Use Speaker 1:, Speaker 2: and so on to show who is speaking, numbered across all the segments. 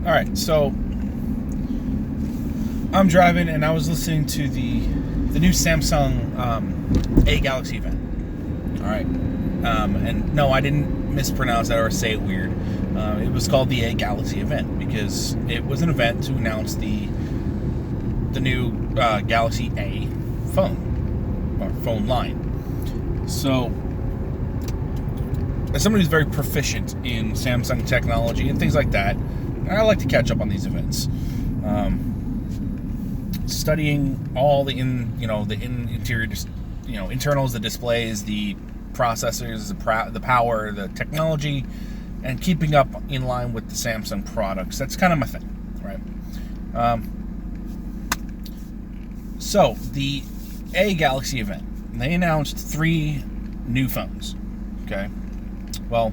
Speaker 1: All right, so I'm driving and I was listening to the new Samsung A Galaxy event. All right, and no, I didn't mispronounce that or say it weird. It was called the A Galaxy event because it was an event to announce the new Galaxy A phone or phone line. So, as somebody who's very proficient in Samsung technology and things like that, I like to catch up on these events. Studying all the interior, internals, the displays, the processors, the power, the technology, and keeping up in line with the Samsung products. That's kind of my thing, right? So the A Galaxy event, they announced 3 new phones. Okay, well,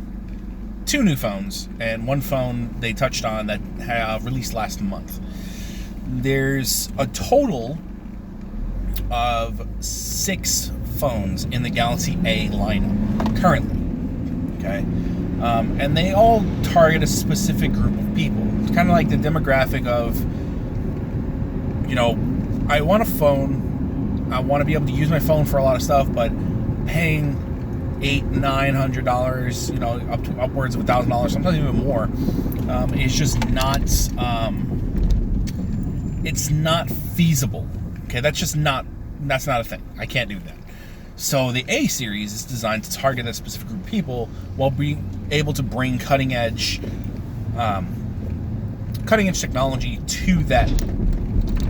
Speaker 1: 2 new phones and 1 phone they touched on that have released last month. There's a total of 6 phones in the Galaxy A lineup currently. Okay, and they all target a specific group of people. It's kind of like the demographic of, I want a phone. I want to be able to use my phone for a lot of stuff, but paying $800-900, up to upwards of $1,000, sometimes even more, is just not. It's not feasible. Okay, that's not a thing. I can't do that. So the A series is designed to target a specific group of people while being able to bring cutting edge technology to that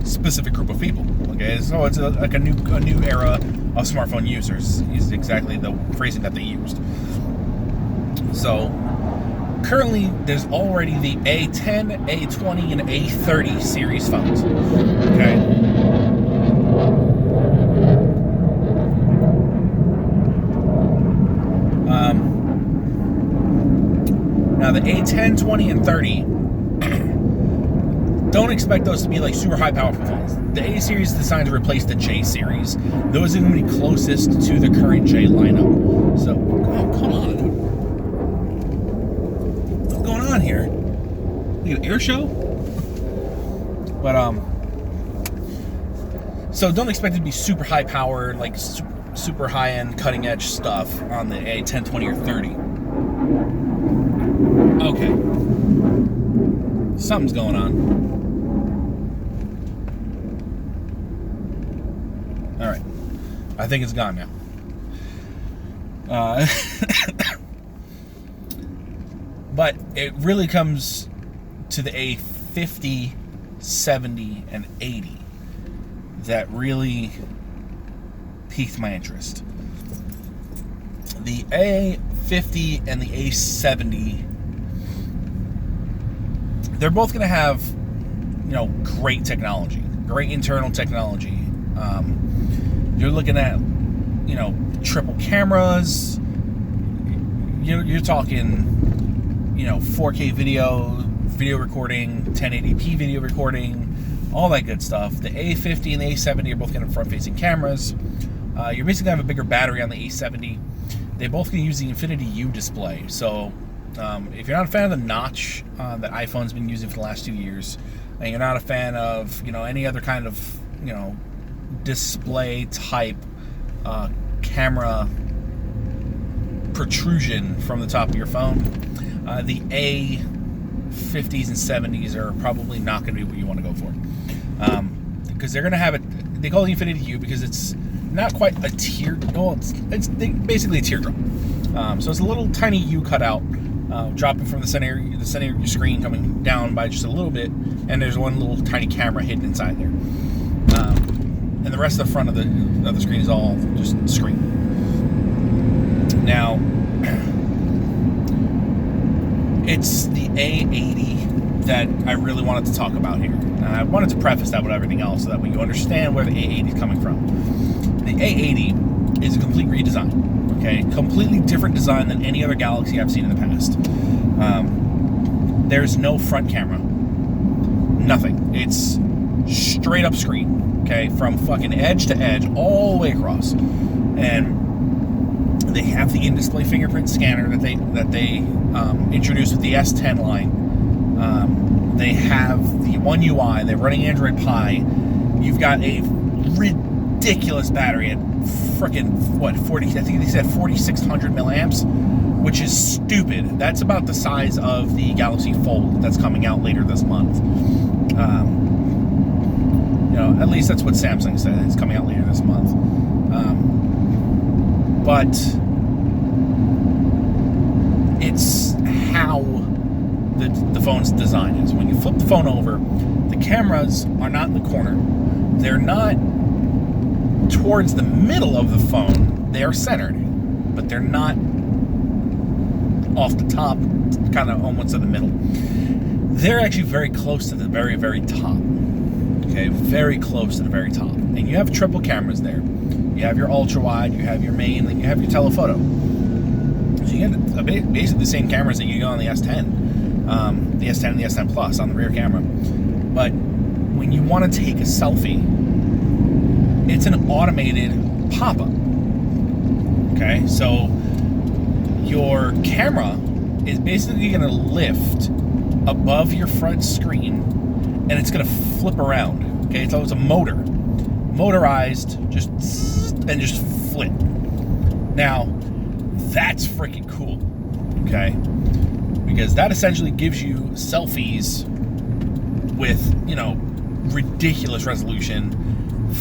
Speaker 1: specific group of people. Okay, so it's like a new era of smartphone users is exactly the phrasing that they used. So currently there's already the A10, A20, and A30 series phones. Okay. Now the A10, 20, and 30, don't expect those to be like super high powerful phones. The A series is designed to replace the J series. Those are going to be closest to the current J lineup. So, come on. What's going on here? Like an air show? But, so don't expect it to be super high powered, like super high end cutting edge stuff on the A10, 20, or 30. Okay. Something's going on. Alright. I think it's gone now. But it really comes to the A50, 70, and 80 that really piqued my interest. The A50 and the A70, they're both going to have, great technology, great internal technology. You're looking at, triple cameras. You're talking, 4K video recording, 1080p video recording, all that good stuff. The A50 and the A70 are both going to have front-facing cameras. You're basically going to have a bigger battery on the A70. They both can use the Infinity U display. So if you're not a fan of the notch that iPhone's been using for the last 2 years, and you're not a fan of any other kind of display type camera protrusion from the top of your phone, the A50s and 70s are probably not going to be what you want to go for, because they're going to have it. They call it Infinity U because it's not quite a tear. Well, it's basically a teardrop. So it's a little tiny U cut out, dropping from the center of your screen, coming down by just a little bit, and there's one little tiny camera hidden inside there. And the rest of the front of the screen is all just screen. Now, it's the A80 that I really wanted to talk about here. I wanted to preface that with everything else so that you understand where the A80 is coming from. The A80 is a complete redesign. Okay, completely different design than any other Galaxy I've seen in the past. There's no front camera. Nothing. It's straight up screen. Okay, from fucking edge to edge, all the way across. And they have the in-display fingerprint scanner that they introduced with the S10 line They have the One UI. They're running Android Pie. You've got a ridiculous battery at freaking, what, 40, I think they said 4,600 milliamps, which is stupid. That's about the size of the Galaxy Fold that's coming out later this month. At least that's what Samsung said. It's coming out later this month. But it's how the phone's design is. When you flip the phone over, the cameras are not in the corner. They're not towards the middle of the phone. They are centered, but they're not off the top, kind of almost in the middle. They're actually very close to the very, very top. Okay, very close to the very top. And you have triple cameras there. You have your ultra wide, you have your main, and you have your telephoto. So you get basically the same cameras that you get on the S10. The S10 and the S10 Plus on the rear camera. But when you want to take a selfie, it's an automated pop-up. Okay, so your camera is basically going to lift above your front screen, and it's going to flip around. Okay, so it's a motorized, just flip. Now, that's freaking cool. Okay, because that essentially gives you selfies with, ridiculous resolution,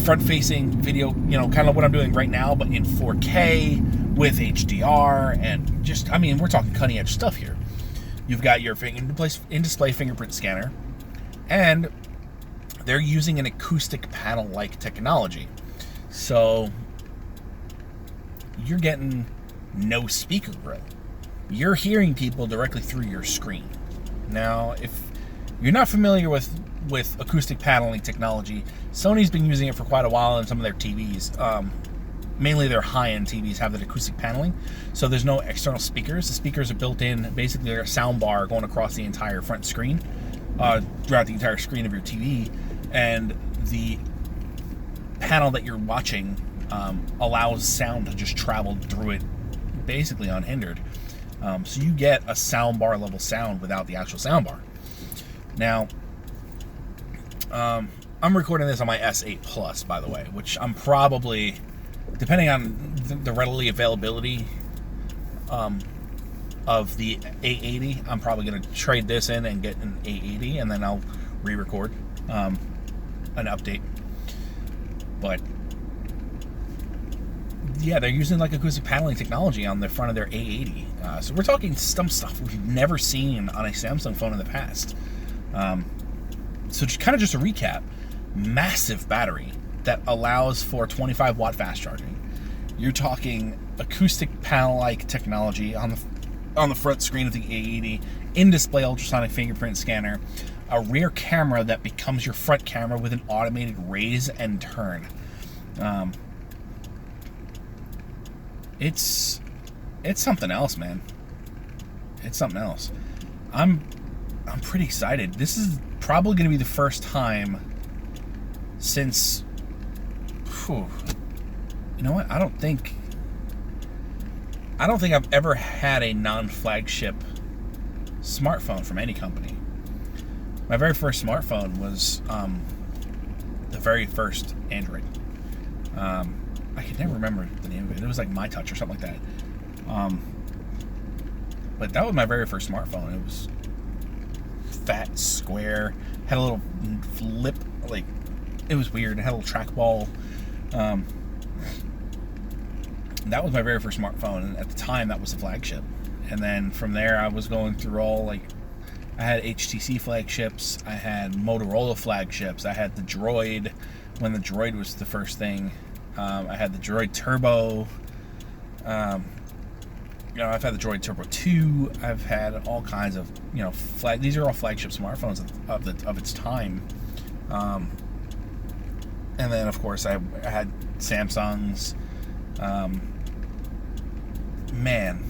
Speaker 1: front-facing video, kind of what I'm doing right now, but in 4K with HDR, and we're talking cutting-edge stuff here. You've got your in-display fingerprint scanner, and they're using an acoustic panel-like technology. So you're getting no speaker grill. You're hearing people directly through your screen. Now, if you're not familiar with acoustic paneling technology, Sony's been using it for quite a while in some of their TVs. Mainly their high-end TVs have that acoustic paneling, so there's no external speakers. The speakers are built in, basically they're a sound bar going across the entire front screen, throughout the entire screen of your TV, and the panel that you're watching allows sound to just travel through it basically unhindered. So you get a sound bar level sound without the actual sound bar. Now, I'm recording this on my S8 Plus, by the way, which I'm probably, depending on the readily availability of the A80, I'm probably going to trade this in and get an A80, and then I'll re-record an update. But yeah, they're using like acoustic paneling technology on the front of their A80. So we're talking some stuff we've never seen on a Samsung phone in the past. So just a recap, massive battery that allows for 25 watt fast charging. You're talking acoustic panel-like technology on the front screen of the A80, in-display ultrasonic fingerprint scanner, a rear camera that becomes your front camera with an automated raise and turn. It's something else, man. It's something else. I'm pretty excited. This is probably going to be the first time since, you know what? I don't think I've ever had a non-flagship smartphone from any company. My very first smartphone was the very first Android. I can never remember the name of it. It was like My Touch or something like that. But that was my very first smartphone. It was fat, square, had a little flip, like, it was weird. It had a little trackball. That was my very first smartphone, and at the time that was the flagship. And then from there I was going through I had HTC flagships, I had Motorola flagships, I had the Droid when the Droid was the first thing. I had the Droid Turbo. I've had the Droid Turbo 2. I've had all kinds of, these are all flagship smartphones of its time. And then of course I had Samsungs. Man,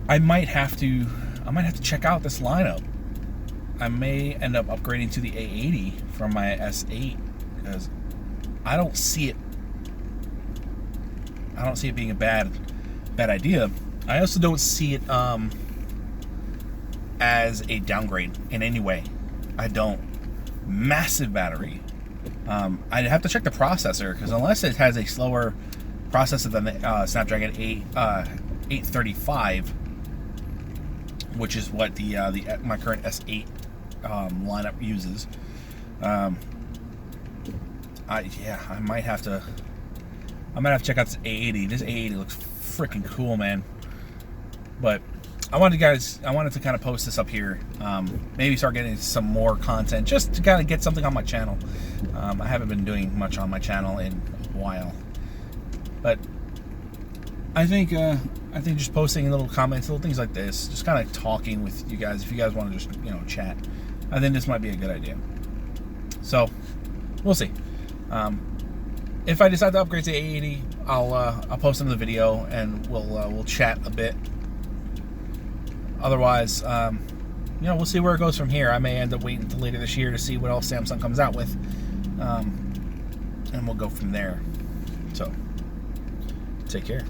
Speaker 1: I might have to check out this lineup. I may end up upgrading to the A80 from my S8 because I don't see it being a bad idea. I also don't see it as a downgrade in any way. I don't. Massive battery. I'd have to check the processor, because unless it has a slower processor than the Snapdragon 835, which is what my current S8 lineup uses, I might have to check out this A80. This A80 looks freaking cool, man. But I wanted to kind of post this up here. Maybe start getting some more content, just to kind of get something on my channel. I haven't been doing much on my channel in a while, but I think just posting little comments, little things like this, just kind of talking with you guys. If you guys want to just chat, I think this might be a good idea. So we'll see. If I decide to upgrade to A80, I'll post another video and we'll chat a bit. Otherwise, we'll see where it goes from here. I may end up waiting until later this year to see what else Samsung comes out with, and we'll go from there. So, take care.